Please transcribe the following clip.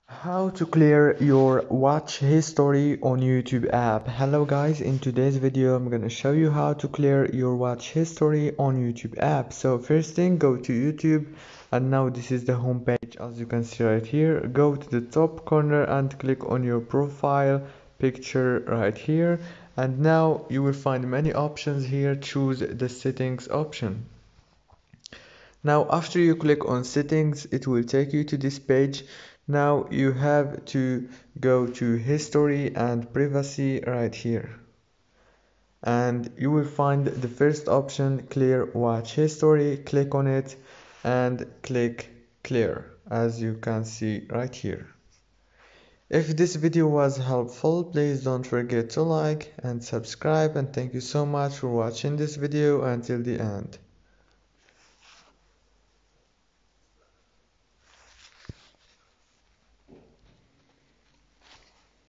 How to clear your watch history on YouTube app. Hello guys, in today's video I'm gonna show you how to clear your watch history on YouTube app. So first thing, go to YouTube, and now this is the home page. As you can see right here, go to the top corner and click on your profile picture right here, and now you will find many options here. Choose the settings option. Now after you click on settings, it will take you to this page. Now you have to go to history and privacy right here, and you will find the first option, clear watch history. Click on it and click clear, as you can see right here. If this video was helpful, please don't forget to like and subscribe, and thank you so much for watching this video until the end.